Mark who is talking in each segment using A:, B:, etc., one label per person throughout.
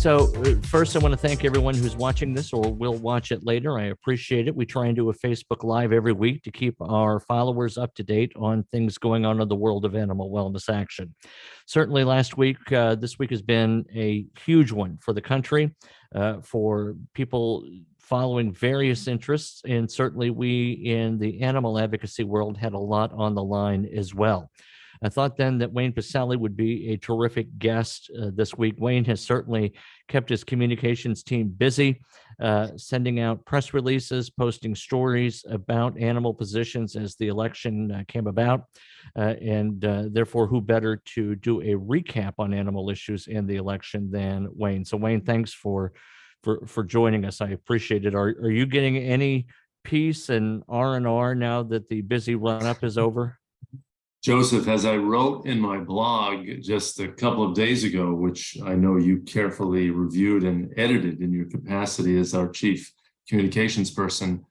A: First, I want to thank everyone who's watching this or will watch it later. I appreciate it. We try and do a Facebook Live every week to keep our followers up to date on things going on in the world of animal wellness action. Certainly last week, this week has been a huge one for the country, for people following various interests, and certainly we in the animal advocacy world had a lot on the line as well. I thought then that Wayne Pacelle would be a terrific guest this week. Wayne has certainly kept his communications team busy, sending out press releases, posting stories about animal positions as the election came about. Therefore, who better to do a recap on animal issues in the election than Wayne? So Wayne, thanks for joining us. I appreciate it. Are you getting any peace and R&R now that the busy run-up is over?
B: Joseph, as I wrote in my blog just a couple of days ago, which I know you carefully reviewed and edited in your capacity as our chief communications person,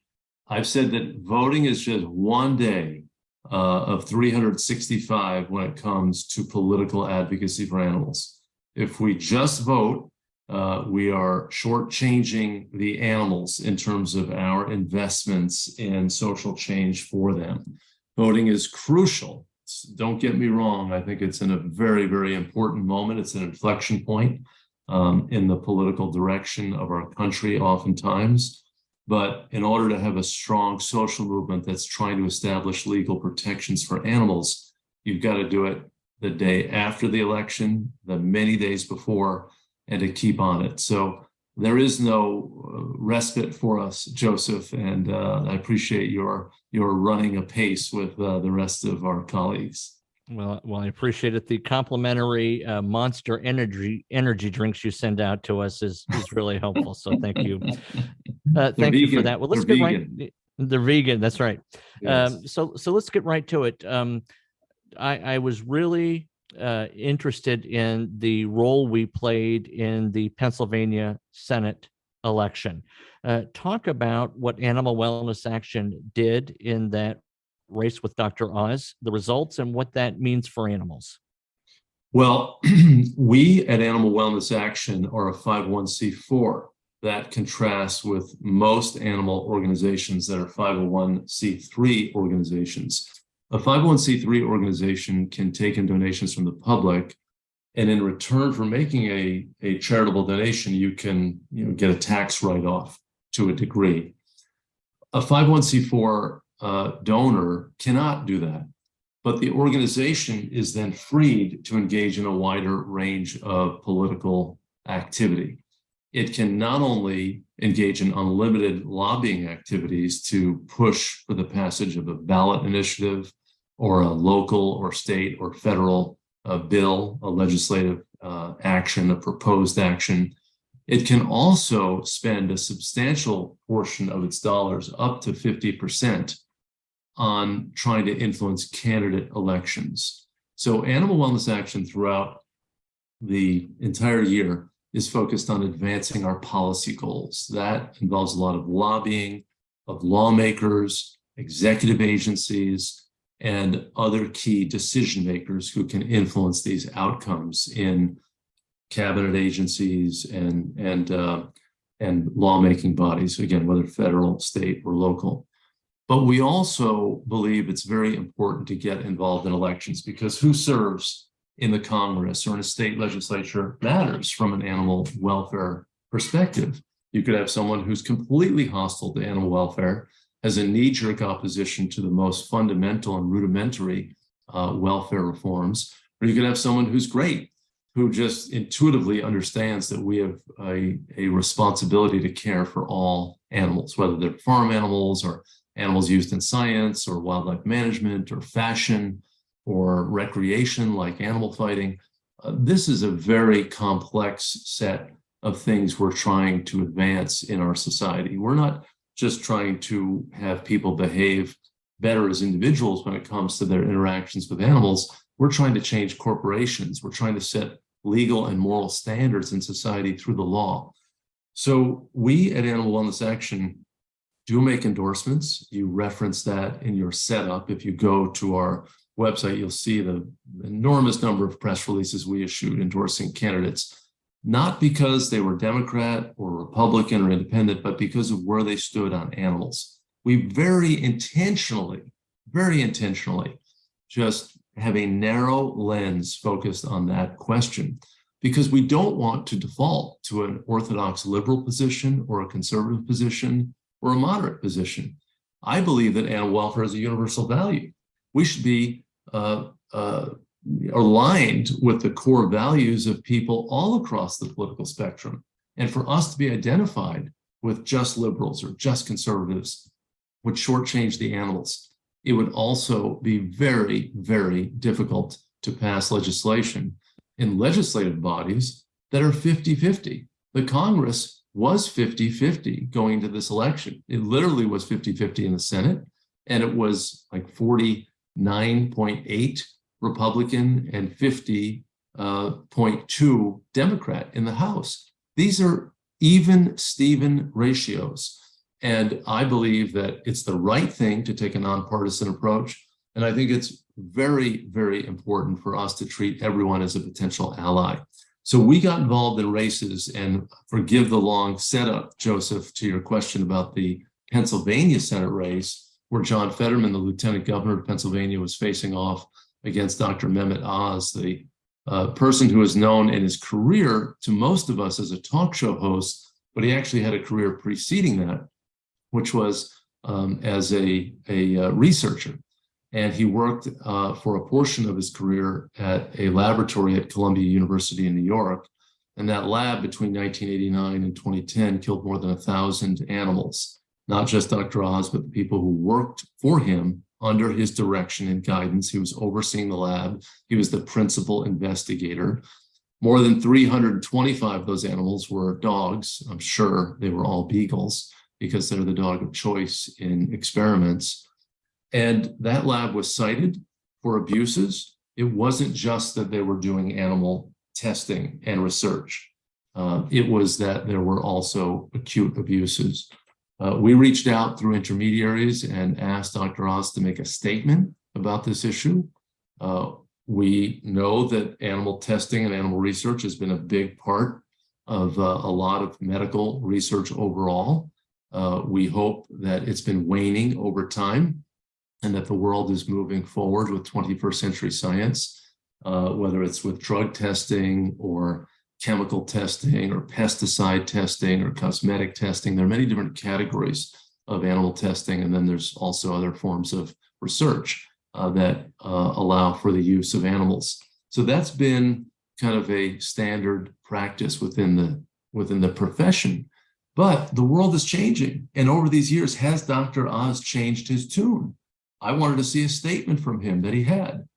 B: I've said that voting is just one day of 365 when it comes to political advocacy for animals. If we just vote, we are shortchanging the animals in terms of our investments in social change for them. Voting is crucial. Don't get me wrong. I think it's in a very, very important moment. It's an inflection point in the political direction of our country oftentimes. But in order to have a strong social movement that's trying to establish legal protections for animals, you've got to do it the day after the election, the many days before, and to keep on it. So there is no respite for us, Joseph, and I appreciate your running apace with the rest of our colleagues.
A: Well, I appreciate it. The complimentary Monster energy drinks you send out to us is really helpful. So thank you. Thank you for that. Well, let's get vegan. Right. They're vegan. That's right. Yes. So let's get right to it. I was really interested in the role we played in the Pennsylvania Senate election. Talk about what Animal Wellness Action did in that race with Dr. Oz, the results, and what that means for animals.
B: Well, we at Animal Wellness Action are a 501c4. That contrasts with most animal organizations that are 501c3 organizations. A 501c3 organization can take in donations from the public, and in return for making a charitable donation, you can get a tax write-off to a degree. A 501c4 donor cannot do that, but the organization is then freed to engage in a wider range of political activity. It can not only engage in unlimited lobbying activities to push for the passage of a ballot initiative or a local or state or federal bill, a legislative action, a proposed action. It can also spend a substantial portion of its dollars, up to 50%, on trying to influence candidate elections. So Animal Wellness Action throughout the entire year is focused on advancing our policy goals. That involves a lot of lobbying of lawmakers, executive agencies, and other key decision makers who can influence these outcomes in cabinet agencies and lawmaking bodies, again, whether federal, state, or local. But we also believe it's very important to get involved in elections, because who serves in the Congress or in a state legislature matters from an animal welfare perspective. You could have someone who's completely hostile to animal welfare, has a knee-jerk opposition to the most fundamental and rudimentary welfare reforms, or you could have someone who's great, who just intuitively understands that we have a responsibility to care for all animals, whether they're farm animals or animals used in science or wildlife management or fashion or recreation like animal fighting. This is a very complex set of things we're trying to advance in our society. We're not just trying to have people behave better as individuals when it comes to their interactions with animals. We're trying to change corporations. We're trying to set legal and moral standards in society through the law. So we at Animal Wellness Action do make endorsements. You reference that in your setup. If you go to our website, you'll see the enormous number of press releases we issued endorsing candidates. not because they were Democrat or Republican or independent, but because of where they stood on animals. We very intentionally just have a narrow lens focused on that question, because we don't want to default to an orthodox liberal position or a conservative position or a moderate position. I believe that animal welfare is a universal value. We should be aligned with the core values of people all across the political spectrum. And for us to be identified with just liberals or just conservatives would shortchange the animals. It would also be very, very difficult to pass legislation in legislative bodies that are 50-50. The Congress was 50-50 going to this election. It literally was 50-50 in the Senate, and it was like 49.8 Republican and 50.2 Democrat in the House. These are even Steven ratios. And I believe that it's the right thing to take a nonpartisan approach. And I think it's very, very important for us to treat everyone as a potential ally. So we got involved in races, and forgive the long setup, Joseph, to your question about the Pennsylvania Senate race, where John Fetterman, the Lieutenant Governor of Pennsylvania, was facing off against Dr. Mehmet Oz, the person who is known in his career to most of us as a talk show host, but he actually had a career preceding that, which was as a researcher. And he worked for a portion of his career at a laboratory at Columbia University in New York. And that lab between 1989 and 2010 killed more than 1,000 animals, not just Dr. Oz, but the people who worked for him under his direction and guidance. He was overseeing the lab. He was the principal investigator. More than 325 of those animals were dogs. I'm sure they were all beagles, because they're the dog of choice in experiments. And that lab was cited for abuses. It wasn't just that they were doing animal testing and research. It was that there were also acute abuses. We reached out through intermediaries and asked Dr. Oz to make a statement about this issue. We know that animal testing and animal research has been a big part of a lot of medical research overall. We hope that it's been waning over time and that the world is moving forward with 21st century science, whether it's with drug testing or chemical testing or pesticide testing or cosmetic testing. There are many different categories of animal testing, and then there's also other forms of research that allow for the use of animals. So that's been kind of a standard practice within the profession. But the world is changing. And over these years, has Dr. Oz changed his tune? I wanted to see a statement from him that he had.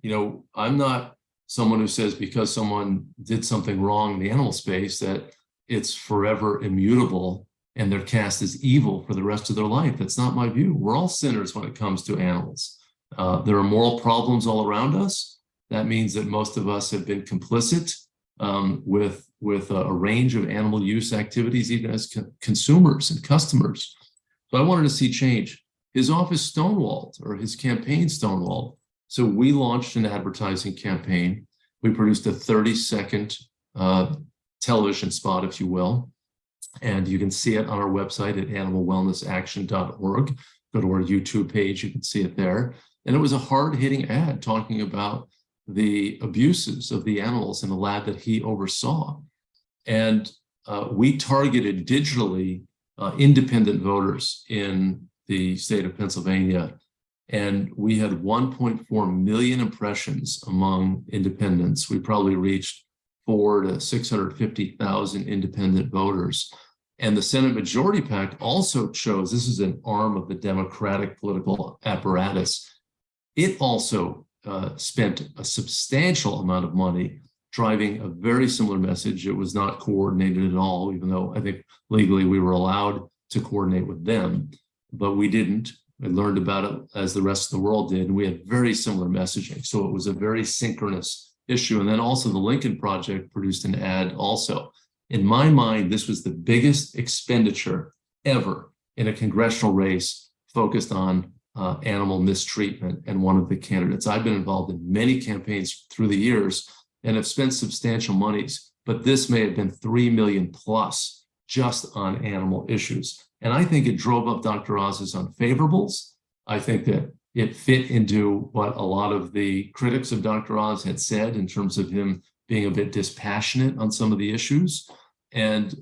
B: You know, I'm not someone who says because someone did something wrong in the animal space that it's forever immutable and they're cast as evil for the rest of their life. That's not my view. We're all sinners when it comes to animals. There are moral problems all around us. That means that most of us have been complicit with a range of animal use activities, even as consumers and customers. So I wanted to see change. His office stonewalled, or his campaign stonewalled. So we launched an advertising campaign. We produced a 30-second television spot, if you will. And you can see it on our website at animalwellnessaction.org. Go to our YouTube page, you can see it there. And it was a hard-hitting ad talking about the abuses of the animals in the lab that he oversaw. And we targeted digitally independent voters in the state of Pennsylvania. And we had 1.4 million impressions among independents. We probably reached 400,000 to 650,000 independent voters. And the Senate Majority PAC also chose, this is an arm of the Democratic political apparatus, it also spent a substantial amount of money driving a very similar message. It was not coordinated at all, even though I think legally we were allowed to coordinate with them, but we didn't. I learned about it as the rest of the world did, and we had very similar messaging. So it was a very synchronous issue. And then also the Lincoln Project produced an ad also. In my mind, this was the biggest expenditure ever in a congressional race focused on animal mistreatment and one of the candidates. I've been involved in many campaigns through the years and have spent substantial monies but this may have been 3 million plus just on animal issues. And I think it drove up Dr. Oz's unfavorables. I think that it fit into what a lot of the critics of Dr. Oz had said in terms of him being a bit dispassionate on some of the issues. And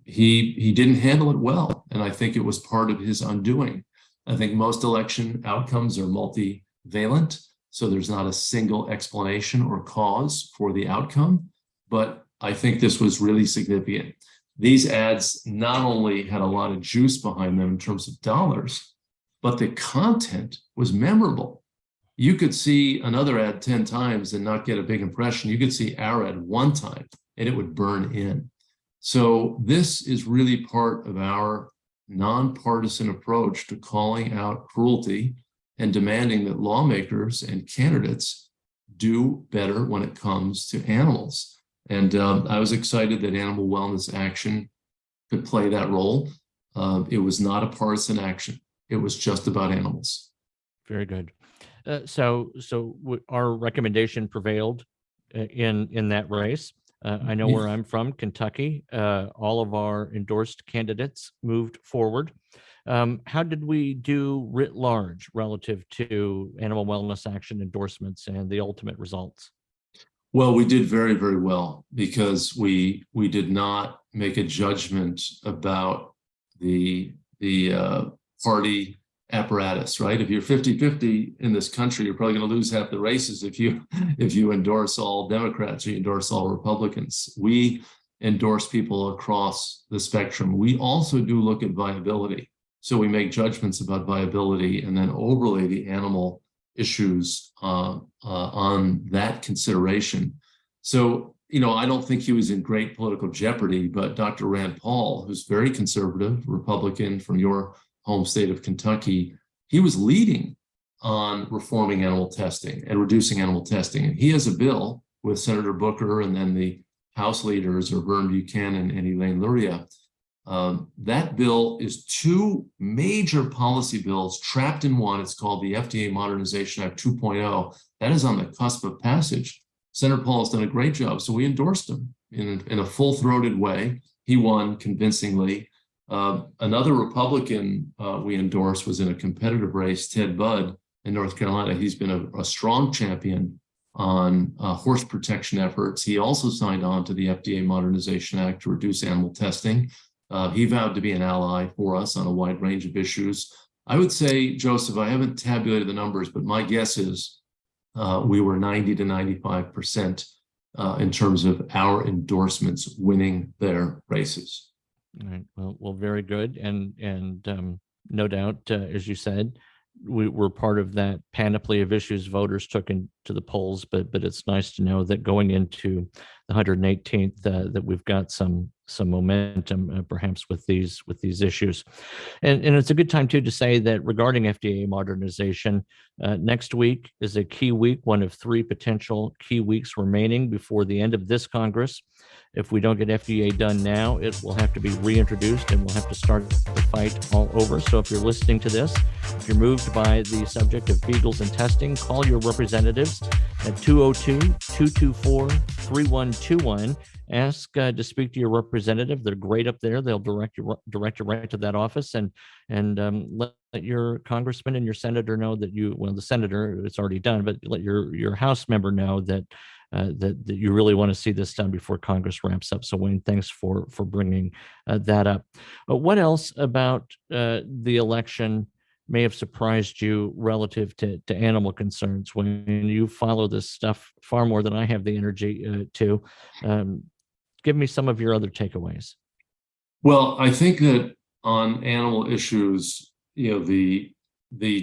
B: he didn't handle it well. And I think it was part of his undoing. I think most election outcomes are multivalent, so there's not a single explanation or cause for the outcome. But I think this was really significant. These ads not only had a lot of juice behind them in terms of dollars, but the content was memorable. You could see another ad 10 times and not get a big impression. You could see our ad one time and it would burn in. So this is really part of our nonpartisan approach to calling out cruelty and demanding that lawmakers and candidates do better when it comes to animals. And I was excited that Animal Wellness Action could play that role. It was not a partisan action. It was just about animals.
A: Very good. So our recommendation prevailed in that race. I know where I'm from, Kentucky. All of our endorsed candidates moved forward. How did we do writ large relative to Animal Wellness Action endorsements and the ultimate results?
B: Well, we did very, very well because we did not make a judgment about the party apparatus, right? If you're 50-50 in this country, you're probably going to lose half the races if you endorse all Democrats or you endorse all Republicans. We endorse people across the spectrum. We also do look at viability. So we make judgments about viability and then overlay the animal issues on that consideration. So, I don't think he was in great political jeopardy, but Dr. Rand Paul, who's very conservative, Republican from your home state of Kentucky, he was leading on reforming animal testing and reducing animal testing. And he has a bill with Senator Booker and then the House leaders are Vern Buchanan and Elaine Luria. That bill is two major policy bills trapped in one. It's called the FDA Modernization Act 2.0. That is on the cusp of passage. Senator Paul has done a great job. So we endorsed him in a full-throated way. He won convincingly. Another Republican we endorsed was in a competitive race, Ted Budd in North Carolina. He's been a strong champion on horse protection efforts. He also signed on to the FDA Modernization Act to reduce animal testing. He vowed to be an ally for us on a wide range of issues. I would say, Joseph, I haven't tabulated the numbers, but my guess is we were 90 to 95% in terms of our endorsements winning their races.
A: All right. Well, very good. And no doubt, as you said, we were part of that panoply of issues voters took into the polls, but it's nice to know that going into the 118th that we've got some momentum perhaps with these issues. And it's a good time too to say that regarding FDA modernization, next week is a key week, one of three potential key weeks remaining before the end of this Congress. If we don't get FDA done now, it will have to be reintroduced and we'll have to start the fight all over. So if you're listening to this, if you're moved by the subject of beagles and testing, call your representatives at 202-224-3121. Ask to speak to your representative. They're great up there. They'll direct you right to that office and let your congressman and your senator know that the senator, it's already done, but let your House member know that you really want to see this done before Congress ramps up. So Wayne, thanks for bringing that up. What else about the election may have surprised you relative to animal concerns when you follow this stuff far more than I have the energy to? Give me some of your other takeaways.
B: Well, I think that on animal issues, the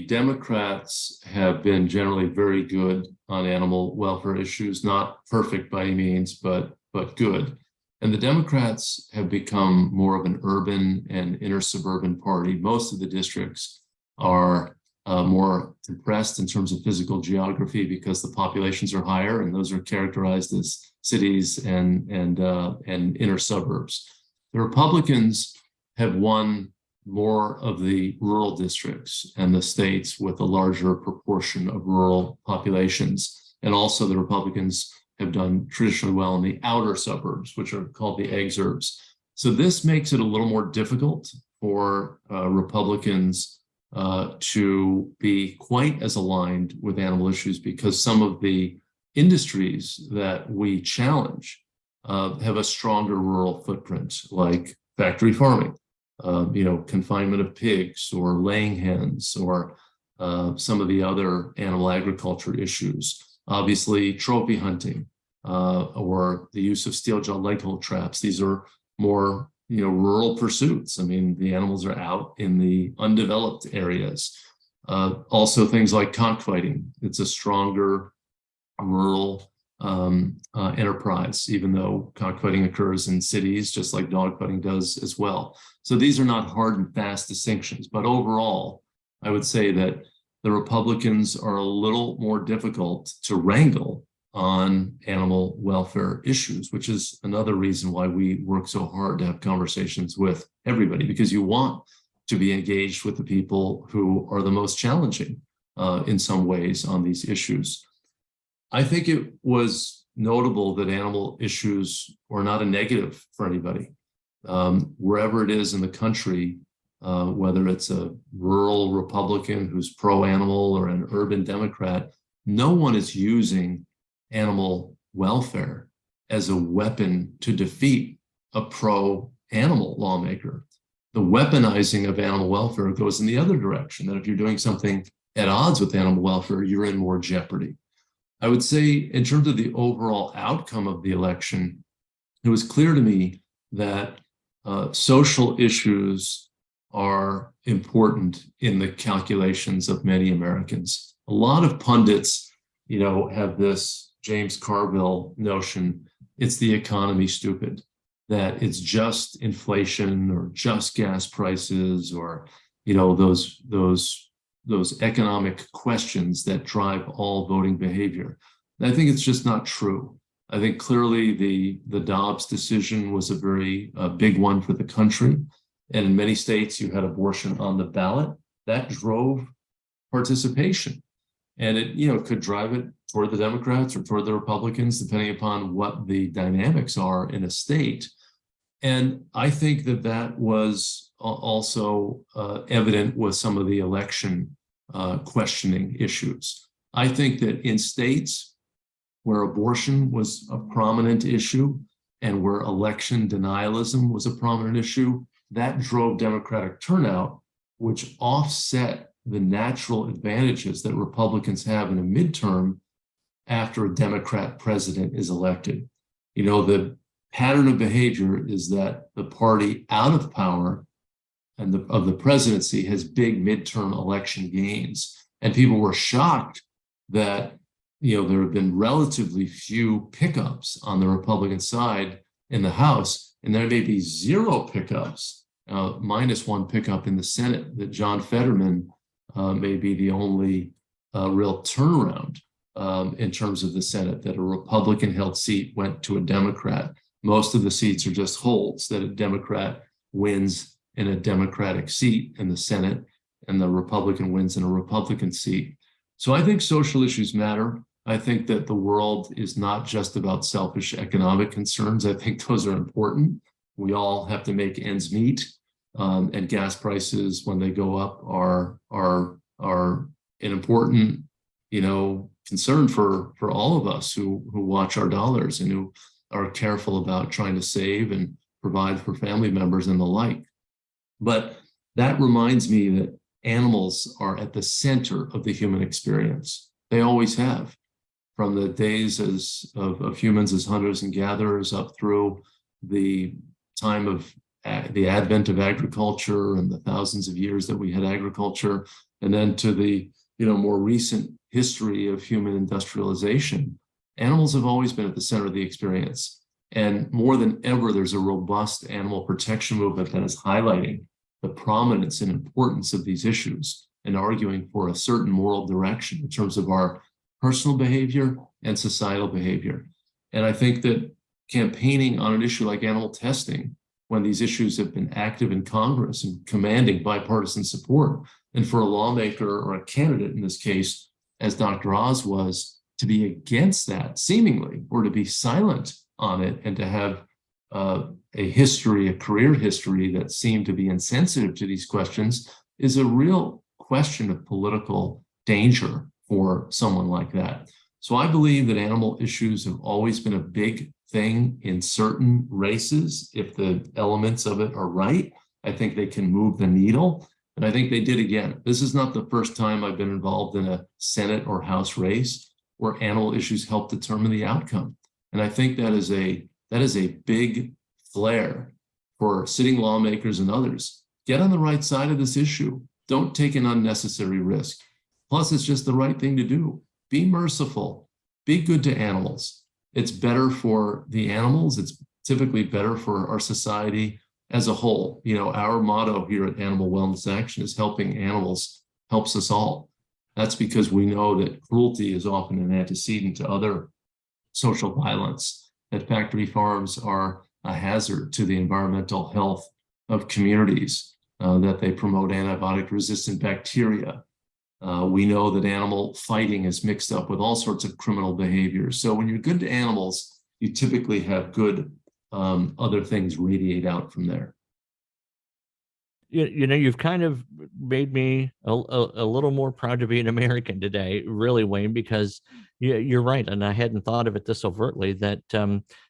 B: Democrats have been generally very good on animal welfare issues, not perfect by any means, but good. And the Democrats have become more of an urban and inner suburban party. Most of the districts are more compressed in terms of physical geography because the populations are higher, and those are characterized as cities and inner suburbs. The Republicans have won more of the rural districts and the states with a larger proportion of rural populations. And also the Republicans have done traditionally well in the outer suburbs, which are called the exurbs. So this makes it a little more difficult for Republicans to be quite as aligned with animal issues, because some of the industries that we challenge have a stronger rural footprint, like factory farming, confinement of pigs or laying hens, or some of the other animal agriculture issues. Obviously, trophy hunting or the use of steel-jawed leg-hold traps. These are more, rural pursuits. I mean, the animals are out in the undeveloped areas. Also, things like cockfighting. It's a stronger rural enterprise, even though cockfighting occurs in cities, just like dogfighting does as well. So these are not hard and fast distinctions. But overall, I would say that the Republicans are a little more difficult to wrangle on animal welfare issues, which is another reason why we work so hard to have conversations with everybody, because you want to be engaged with the people who are the most challenging in some ways on these issues. I think it was notable that animal issues were not a negative for anybody. Wherever it is in the country, whether it's a rural Republican who's pro-animal or an urban Democrat, no one is using animal welfare as a weapon to defeat a pro-animal lawmaker. The weaponizing of animal welfare goes in the other direction, that if you're doing something at odds with animal welfare, you're in more jeopardy. I would say, in terms of the overall outcome of the election, it was clear to me that social issues are important in the calculations of many Americans. A lot of pundits, have this James Carville notion, it's the economy, stupid, that it's just inflation or just gas prices or, those economic questions that drive all voting behavior. And I think it's just not true. I think clearly the Dobbs decision was a very big one for the country. And in many states, you had abortion on the ballot. That drove participation. And it, could drive it toward the Democrats or toward the Republicans, depending upon what the dynamics are in a state. And I think that was also evident with some of the election questioning issues. I think that in states where abortion was a prominent issue and where election denialism was a prominent issue, that drove Democratic turnout, which offset the natural advantages that Republicans have in a midterm after a Democrat president is elected. The pattern of behavior is that the party out of power and of the presidency has big midterm election gains. And people were shocked that, there have been relatively few pickups on the Republican side in the House, and there may be zero pickups, minus one pickup in the Senate, that John Fetterman may be the only real turnaround in terms of the Senate, that a Republican-held seat went to a Democrat. Most of the seats are just holds, that a Democrat wins in a Democratic seat in the Senate and the Republican wins in a Republican seat. So I think social issues matter. I think that the world is not just about selfish economic concerns. I think those are important. We all have to make ends meet. And gas prices, when they go up, are an important, concern for all of us who watch our dollars and who are careful about trying to save and provide for family members and the like. But that reminds me that animals are at the center of the human experience. They always have, from the days of humans as hunters and gatherers up through the time of the advent of agriculture and the thousands of years that we had agriculture, and then to the more recent history of human industrialization. Animals have always been at the center of the experience. And more than ever, there's a robust animal protection movement that is highlighting the prominence and importance of these issues and arguing for a certain moral direction in terms of our personal behavior and societal behavior. And I think that campaigning on an issue like animal testing, when these issues have been active in Congress and commanding bipartisan support, and for a lawmaker or a candidate in this case, as Dr. Oz was, to be against that, seemingly, or to be silent on it, and to have a history, a career history that seemed to be insensitive to these questions, is a real question of political danger for someone like that. So I believe that animal issues have always been a big thing in certain races. If the elements of it are right, I think they can move the needle. And I think they did again. This is not the first time I've been involved in a Senate or House race where animal issues help determine the outcome. And I think that is a big flare for sitting lawmakers and others. Get on the right side of this issue. Don't take an unnecessary risk. Plus, it's just the right thing to do. Be merciful. Be good to animals. It's better for the animals. It's typically better for our society as a whole. You know, our motto here at Animal Wellness Action is helping animals helps us all. That's because we know that cruelty is often an antecedent to other social violence, that factory farms are a hazard to the environmental health of communities, that they promote antibiotic-resistant bacteria. We know that animal fighting is mixed up with all sorts of criminal behaviors. So when you're good to animals, you typically have good other things radiate out from there.
A: You know, you've kind of made me a little more proud to be an American today, really, Wayne, because you're right. And I hadn't thought of it this overtly, that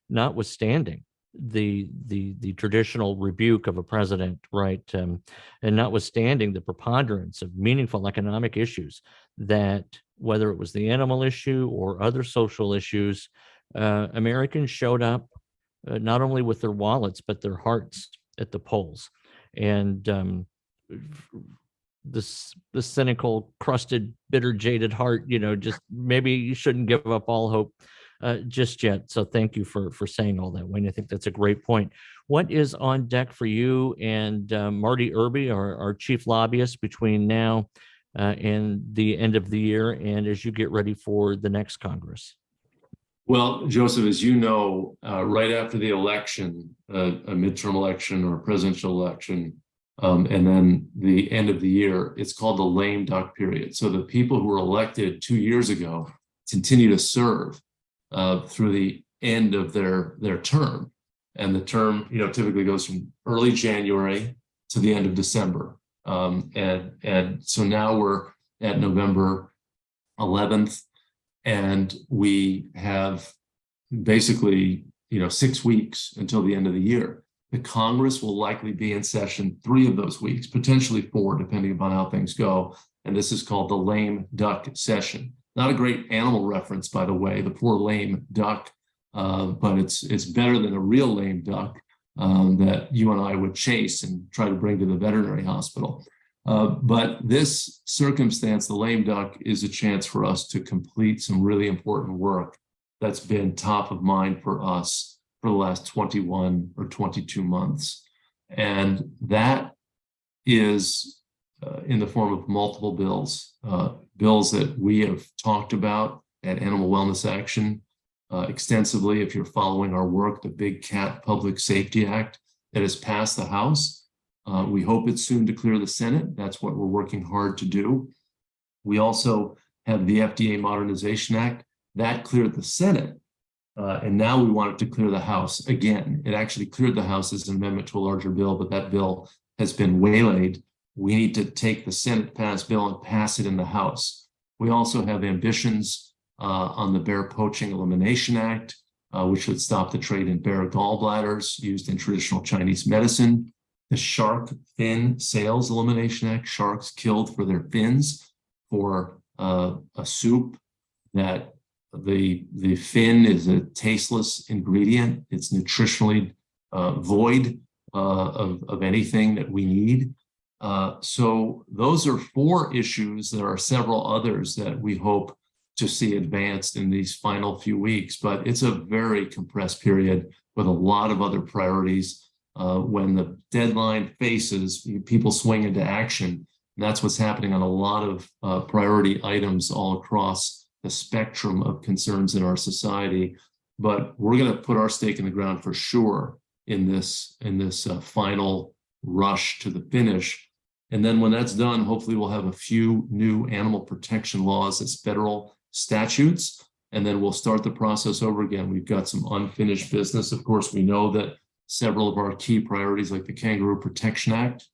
A: notwithstanding the traditional rebuke of a president, right, and notwithstanding the preponderance of meaningful economic issues, that whether it was the animal issue or other social issues, Americans showed up not only with their wallets, but their hearts at the polls. And this cynical, crusted, bitter, jaded heart, you know, just maybe you shouldn't give up all hope just yet. So thank you for saying all that, Wayne. I think that's a great point. What is on deck for you and Marty Irby, our chief lobbyist, between now and the end of the year, and as you get ready for the next Congress?
B: Well, Joseph, as you know, right after the election, a midterm election or a presidential election, and then the end of the year, it's called the lame duck period. So the people who were elected 2 years ago continue to serve through the end of their term. And the term, you know, typically goes from early January to the end of December. And so now we're at November 11th. And we have basically, you know, 6 weeks until the end of the year. The Congress will likely be in session 3 of those weeks, potentially 4, depending upon how things go. And this is called the lame duck session. Not a great animal reference, by the way, the poor lame duck, but it's better than a real lame duck that you and I would chase and try to bring to the veterinary hospital. But this circumstance, the lame duck, is a chance for us to complete some really important work that's been top of mind for us for the last 21 or 22 months. And that is in the form of multiple bills, bills that we have talked about at Animal Wellness Action extensively. If you're following our work, the Big Cat Public Safety Act that has passed the House. We hope it's soon to clear the Senate. That's what we're working hard to do. We also have the FDA Modernization Act that cleared the Senate. And now we want it to clear the House again. It actually cleared the House as an amendment to a larger bill, but that bill has been waylaid. We need to take the Senate passed bill and pass it in the House. We also have ambitions on the Bear Poaching Elimination Act, which would stop the trade in bear gallbladders used in traditional Chinese medicine. The Shark Fin Sales Elimination Act, sharks killed for their fins, for a soup that the fin is a tasteless ingredient. It's nutritionally void of anything that we need. So those are 4 issues. There are several others that we hope to see advanced in these final few weeks, but it's a very compressed period with a lot of other priorities. When the deadline faces, people swing into action. And that's what's happening on a lot of priority items all across the spectrum of concerns in our society. But we're going to put our stake in the ground for sure in this final rush to the finish. And then when that's done, hopefully we'll have a few new animal protection laws as federal statutes and then we'll start the process over again. We've got some unfinished business. Of course, we know that several of our key priorities, like the Kangaroo Protection Act,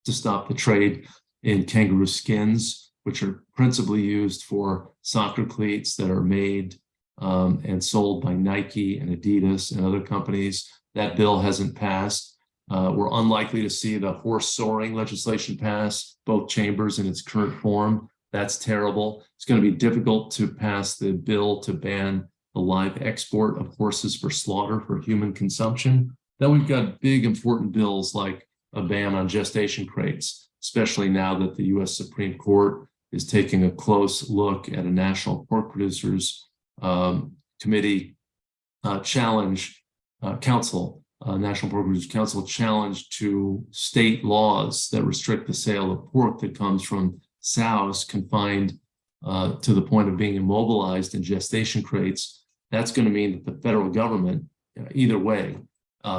B: to stop the trade in kangaroo skins, which are principally used for soccer cleats that are made and sold by Nike and Adidas and other companies. That bill hasn't passed. We're unlikely to see the horse soaring legislation pass both chambers in its current form. That's terrible. It's going to be difficult to pass the bill to ban the live export of horses for slaughter for human consumption. Then we've got big important bills like a ban on gestation crates, especially now that the U.S. Supreme Court is taking a close look at a National Pork Producers Committee National Pork Producers Council challenge to state laws that restrict the sale of pork that comes from sows confined to the point of being immobilized in gestation crates. That's going to mean that the federal government, either way,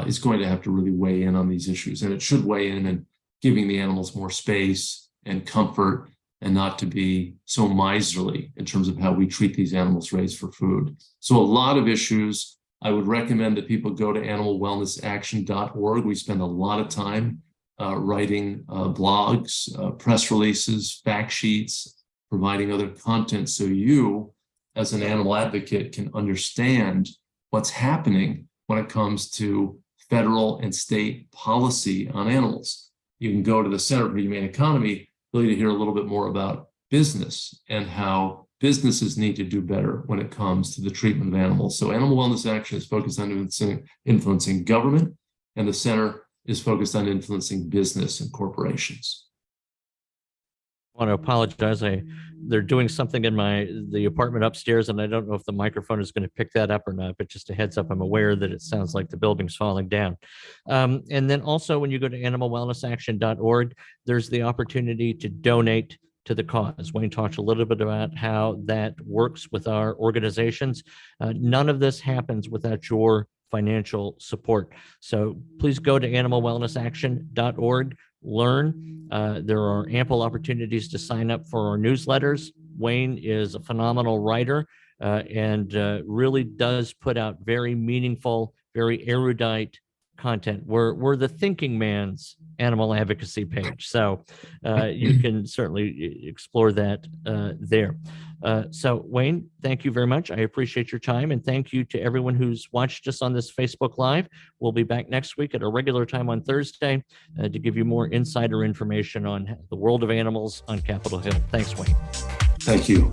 B: is going to have to really weigh in on these issues. And it should weigh in giving the animals more space and comfort, and not to be so miserly in terms of how we treat these animals raised for food. So a lot of issues. I would recommend that people go to animalwellnessaction.org. We spend a lot of time writing blogs, press releases, fact sheets, providing other content so you, as an animal advocate, can understand what's happening when it comes to federal and state policy on animals. You can go to the Center for Humane Economy really to hear a little bit more about business and how businesses need to do better when it comes to the treatment of animals. So Animal Wellness Action is focused on influencing government, and the center is focused on influencing business and corporations.
A: I want to apologize. They're doing something in the apartment upstairs, and I don't know if the microphone is going to pick that up or not, but just a heads up, I'm aware that it sounds like the building's falling down. And then also when you go to animalwellnessaction.org, there's the opportunity to donate to the cause. Wayne talked a little bit about how that works with our organizations. None of this happens without your financial support. So please go to animalwellnessaction.org, learn. There are ample opportunities to sign up for our newsletters. Wayne is a phenomenal writer and really does put out very meaningful, very erudite content. We're the thinking man's animal advocacy page. So you can certainly explore that there. So Wayne, thank you very much. I appreciate your time, and thank you to everyone who's watched us on this Facebook Live. We'll be back next week at a regular time on Thursday to give you more insider information on the world of animals on Capitol Hill. Thanks, Wayne.
B: Thank you.